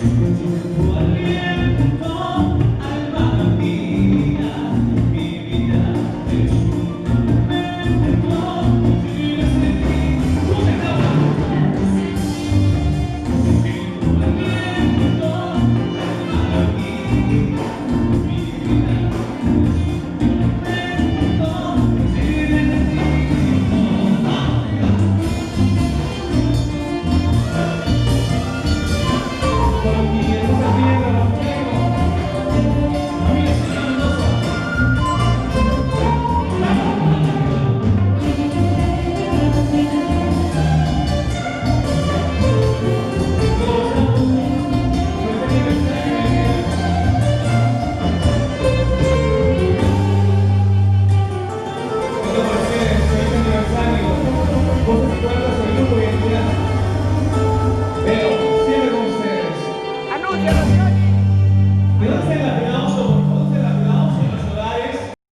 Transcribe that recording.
Tu aliento, alma mía, mi vida es un tormento. Sin ese ti, tú me acabas. Sin tu aliento, alma mía, mi vida es un tormento. Sin ese ti, por ti esa piedra fuego. A mí es una mendoza. Pero, siempre con ustedes. ¡Anúncialo, Johnny! ¿De dónde está la